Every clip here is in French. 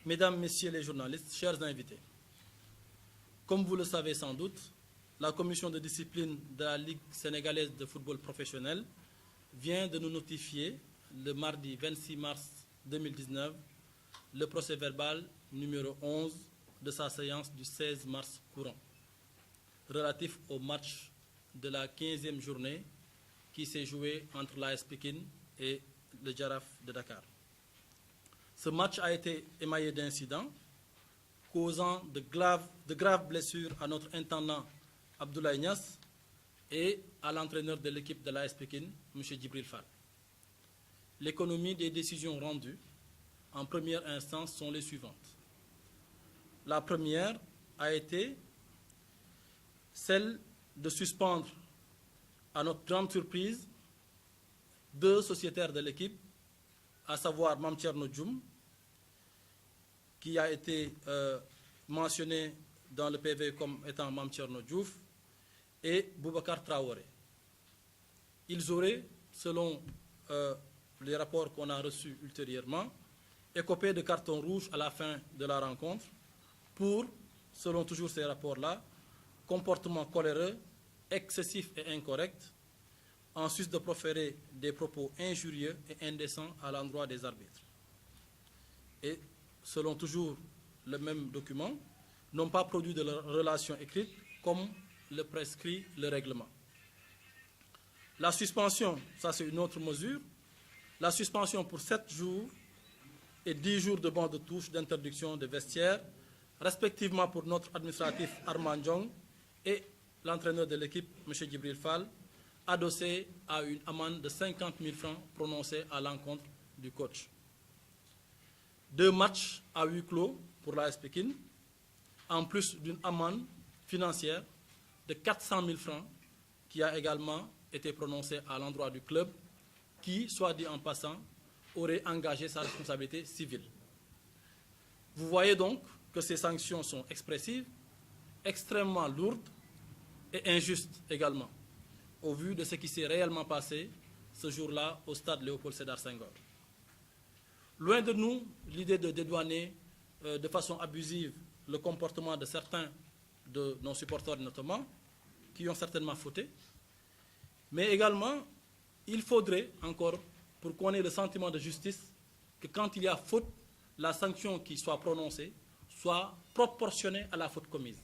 Mesdames, Messieurs les journalistes, chers invités, comme vous le savez sans doute, la commission de discipline de la Ligue sénégalaise de football professionnel vient de nous notifier le mardi 26 mars 2019 le procès-verbal numéro 11 de sa séance du 16 mars courant, relatif au match de la 15e journée qui s'est joué entre l'AS Pikine et le Jaraaf de Dakar. Ce match a été émaillé d'incidents causant de graves blessures à notre intendant Abdoulaye Niass et à l'entraîneur de l'équipe de l'AS Pikine, M. Djibril Fall. L'économie des décisions rendues en première instance sont les suivantes. La première a été celle de suspendre, à notre grande surprise, 2 sociétaires de l'équipe, à savoir Mame Thierno Dioum, qui a été mentionné dans le PV comme étant Mame Thierno Diouf, et Boubacar Traoré. Ils auraient, selon les rapports qu'on a reçus ultérieurement, écopé de carton rouge à la fin de la rencontre pour, selon toujours ces rapports-là, comportement coléreux, excessif et incorrect, en sus de proférer des propos injurieux et indécents à l'endroit des arbitres. Et, selon toujours le même document, n'ont pas produit de relation écrite comme le prescrit le règlement. La suspension, ça c'est une autre mesure, la suspension pour 7 jours et 10 jours de banc de touche d'interdiction de vestiaire, respectivement pour notre administratif Armand Diong et l'entraîneur de l'équipe, M. Djibril Fall, adossé à une amende de 50 000 francs prononcée à l'encontre du coach. 2 matchs à huis clos pour l'AS Pikine, en plus d'une amende financière de 400 000 francs qui a également été prononcée à l'endroit du club qui, soit dit en passant, aurait engagé sa responsabilité civile. Vous voyez donc que ces sanctions sont expressives, extrêmement lourdes et injustes également, au vu de ce qui s'est réellement passé ce jour-là au stade Léopold Sédar Senghor. Loin de nous l'idée de dédouaner de façon abusive le comportement de certains de nos supporters notamment, qui ont certainement fauté, mais également, il faudrait encore, pour qu'on ait le sentiment de justice, que quand il y a faute, la sanction qui soit prononcée soit proportionnée à la faute commise.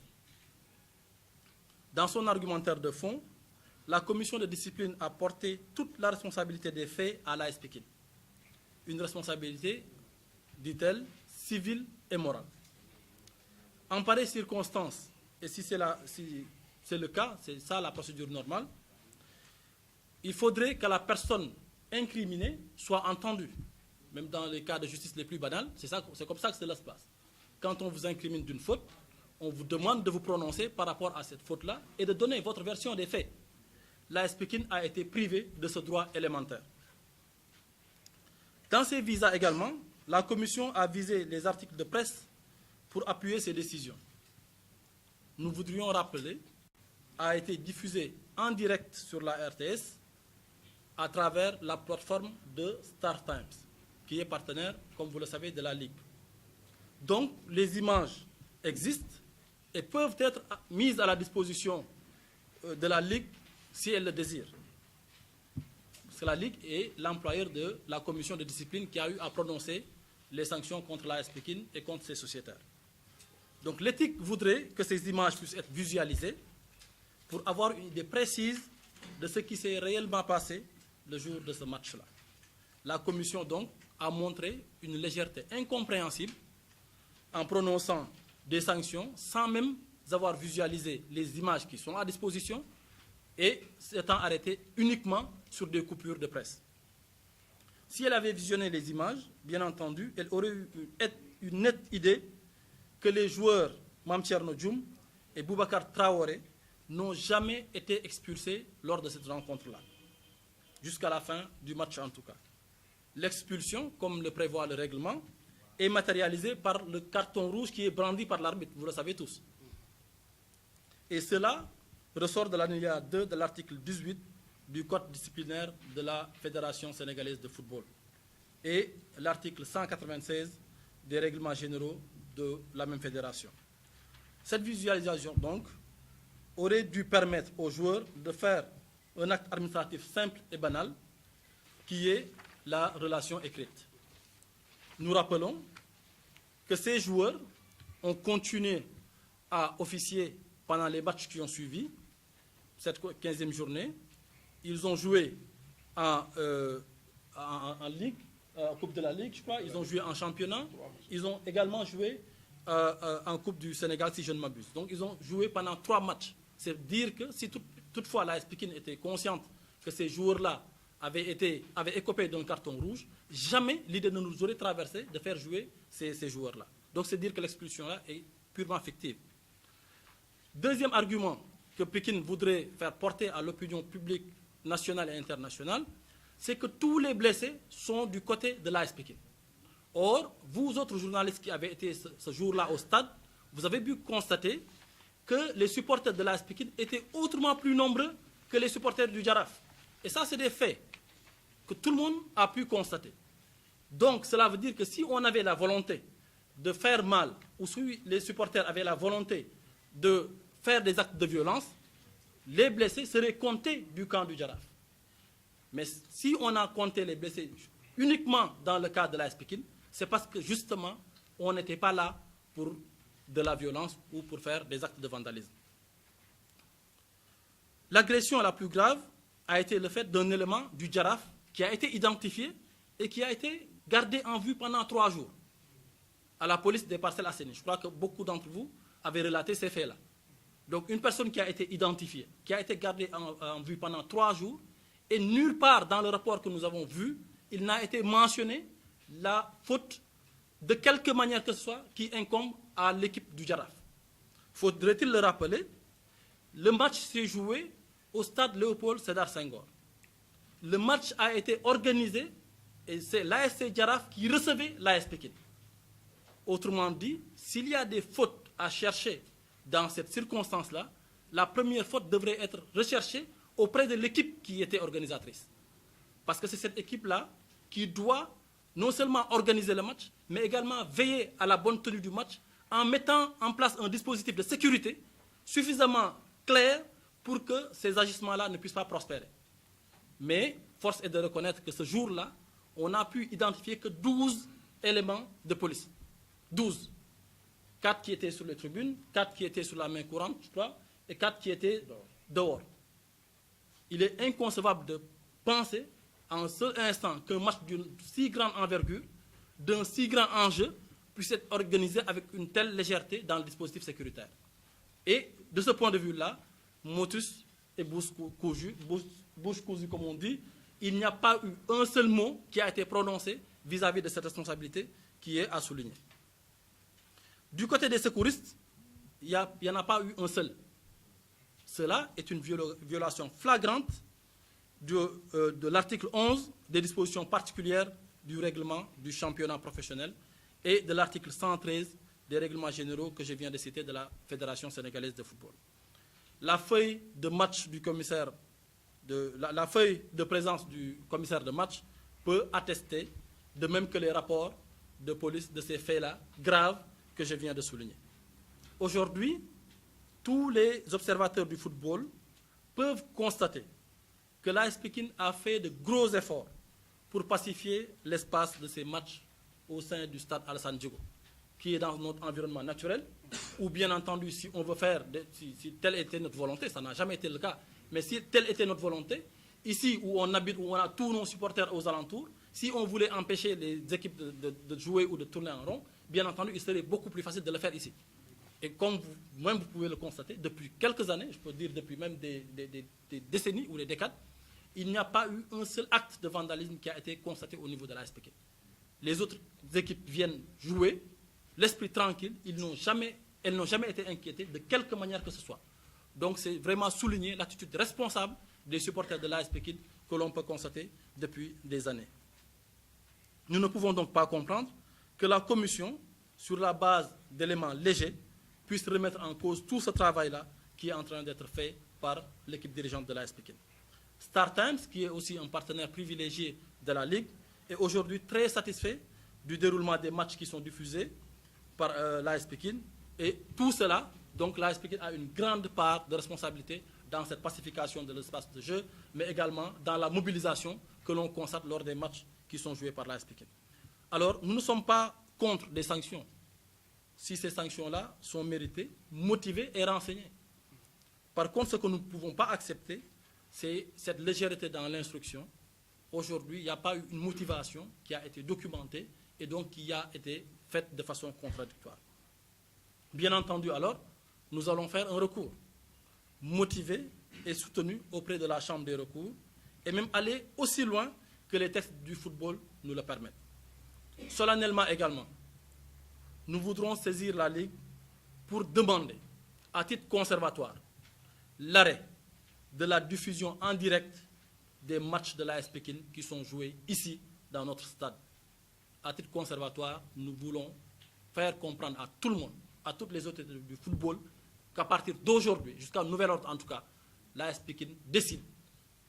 Dans son argumentaire de fond, la commission de discipline a porté toute la responsabilité des faits à l'AS Pikine. Une responsabilité, dit-elle, civile et morale. En pareille circonstance, et si c'est le cas, c'est ça la procédure normale, il faudrait que la personne incriminée soit entendue. Même dans les cas de justice les plus banals, c'est comme ça que cela se passe. Quand on vous incrimine d'une faute, on vous demande de vous prononcer par rapport à cette faute-là et de donner votre version des faits. L'AS Pikine a été privée de ce droit élémentaire. Dans ces visas également, la commission a visé les articles de presse pour appuyer ses décisions. Nous voudrions rappeler, a été diffusé en direct sur la RTS à travers la plateforme de Star Times, qui est partenaire, comme vous le savez, de la Ligue. Donc, les images existent et peuvent être mises à la disposition de la Ligue si elle le désire. Parce que la Ligue est l'employeur de la commission de discipline qui a eu à prononcer les sanctions contre l'AS Pikine et contre ses sociétaires. Donc l'éthique voudrait que ces images puissent être visualisées pour avoir une idée précise de ce qui s'est réellement passé le jour de ce match-là. La commission donc a montré une légèreté incompréhensible en prononçant des sanctions sans même avoir visualisé les images qui sont à disposition et s'étant arrêtée uniquement sur des coupures de presse. Si elle avait visionné les images, bien entendu, elle aurait eu une nette idée que les joueurs Mame Thierno Dioum et Boubacar Traoré n'ont jamais été expulsés lors de cette rencontre-là, jusqu'à la fin du match en tout cas. L'expulsion, comme le prévoit le règlement, est matérialisée par le carton rouge qui est brandi par l'arbitre, vous le savez tous. Et cela ressort de l'alinéa 2 de l'article 18 du code disciplinaire de la Fédération sénégalaise de football et l'article 196 des règlements généraux de la même fédération. Cette visualisation, donc, aurait dû permettre aux joueurs de faire un acte administratif simple et banal, qui est la relation écrite. Nous rappelons que ces joueurs ont continué à officier pendant les matchs qui ont suivi cette 15e journée. Ils ont joué en Ligue, en Coupe de la Ligue, je crois. Ils ont joué en championnat. Ils ont également joué en Coupe du Sénégal, si je ne m'abuse. Donc, ils ont joué pendant 3 matchs. C'est dire que si toutefois l'AS Pikine était consciente que ces joueurs-là avaient écopé d'un carton rouge, jamais l'idée ne nous aurait traversé de faire jouer ces joueurs-là. Donc, c'est dire que l'expulsion-là est purement fictive. Deuxième argument que Pikine voudrait faire porter à l'opinion publique nationale et internationale, c'est que tous les blessés sont du côté de l'AS Pikine. Or, vous autres journalistes qui avez été ce jour-là au stade, vous avez pu constater que les supporters de l'AS Pikine étaient autrement plus nombreux que les supporters du Jaraaf. Et ça, c'est des faits que tout le monde a pu constater. Donc, cela veut dire que si on avait la volonté de faire mal, ou si les supporters avaient la volonté de faire des actes de violence, les blessés seraient comptés du camp du Jaraaf. Mais si on a compté les blessés uniquement dans le cas de l'AS Pikine, c'est parce que justement, on n'était pas là pour de la violence ou pour faire des actes de vandalisme. L'agression la plus grave a été le fait d'un élément du Jaraaf qui a été identifié et qui a été gardé en vue pendant 3 jours à la police des Parcelles Assainies. Je crois que beaucoup d'entre vous avaient relaté ces faits-là. Donc une personne qui a été identifiée, qui a été gardée en vue pendant 3 jours, et nulle part dans le rapport que nous avons vu, il n'a été mentionné la faute de quelque manière que ce soit qui incombe à l'équipe du Jaraaf. Faudrait-il le rappeler, le match s'est joué au stade Léopold Sédar Senghor. Le match a été organisé et c'est l'ASC Jaraaf qui recevait l'AS Pikine. Autrement dit, s'il y a des fautes à chercher dans cette circonstance-là, la première faute devrait être recherchée auprès de l'équipe qui était organisatrice. Parce que c'est cette équipe-là qui doit non seulement organiser le match, mais également veiller à la bonne tenue du match en mettant en place un dispositif de sécurité suffisamment clair pour que ces agissements-là ne puissent pas prospérer. Mais force est de reconnaître que ce jour-là, on n'a pu identifier que 12 éléments de police. 12. 4 qui étaient sur les tribunes, 4 qui étaient sur la main courante, je crois, et 4 qui étaient dehors. Il est inconcevable de penser en un seul instant qu'un match d'une si grande envergure, d'un si grand enjeu, puisse être organisé avec une telle légèreté dans le dispositif sécuritaire. Et de ce point de vue-là, motus et bouche cousue, comme on dit, il n'y a pas eu un seul mot qui a été prononcé vis-à-vis de cette responsabilité qui est à souligner. Du côté des secouristes, il n'y en a pas eu un seul. Cela est une violation flagrante de l'article 11 des dispositions particulières du règlement du championnat professionnel et de l'article 113 des règlements généraux que je viens de citer de la Fédération sénégalaise de football. La feuille de match du commissaire, la feuille de présence du commissaire de match peut attester, de même que les rapports de police de ces faits-là graves que je viens de souligner. Aujourd'hui, tous les observateurs du football peuvent constater que l'AS Pikine a fait de gros efforts pour pacifier l'espace de ces matchs au sein du stade Alassane Djigo, qui est dans notre environnement naturel, ou bien entendu, si on veut faire, si telle était notre volonté, ça n'a jamais été le cas, mais si telle était notre volonté, ici où on habite, où on a tous nos supporters aux alentours, si on voulait empêcher les équipes de jouer ou de tourner en rond, bien entendu, il serait beaucoup plus facile de le faire ici. Et comme vous pouvez le constater, depuis quelques années, je peux dire depuis même des décennies ou des décades, il n'y a pas eu un seul acte de vandalisme qui a été constaté au niveau de l'AS Pikine. Les autres équipes viennent jouer, l'esprit tranquille, elles n'ont jamais été inquiétées de quelque manière que ce soit. Donc c'est vraiment souligner l'attitude responsable des supporters de l'AS Pikine que l'on peut constater depuis des années. Nous ne pouvons donc pas comprendre que la commission, sur la base d'éléments légers, puisse remettre en cause tout ce travail-là qui est en train d'être fait par l'équipe dirigeante de l'AS Pikine. Star Times, qui est aussi un partenaire privilégié de la Ligue, est aujourd'hui très satisfait du déroulement des matchs qui sont diffusés par l'AS Pikine. Et tout cela, donc l'AS Pikine a une grande part de responsabilité dans cette pacification de l'espace de jeu, mais également dans la mobilisation que l'on constate lors des matchs qui sont joués par l'AS Pikine. Alors, nous ne sommes pas contre des sanctions, si ces sanctions-là sont méritées, motivées et renseignées. Par contre, ce que nous ne pouvons pas accepter, c'est cette légèreté dans l'instruction. Aujourd'hui, il n'y a pas eu une motivation qui a été documentée et donc qui a été faite de façon contradictoire. Bien entendu, alors, nous allons faire un recours motivé et soutenu auprès de la Chambre des recours et même aller aussi loin que les textes du football nous le permettent. Solennellement également, nous voudrons saisir la Ligue pour demander, à titre conservatoire, l'arrêt de la diffusion en direct des matchs de l'AS Pikine qui sont joués ici, dans notre stade. À titre conservatoire, nous voulons faire comprendre à tout le monde, à toutes les autorités du football, qu'à partir d'aujourd'hui, jusqu'à nouvel ordre en tout cas, l'AS Pikine décide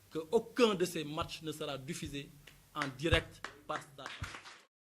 qu'aucun de ces matchs ne sera diffusé en direct par Stade.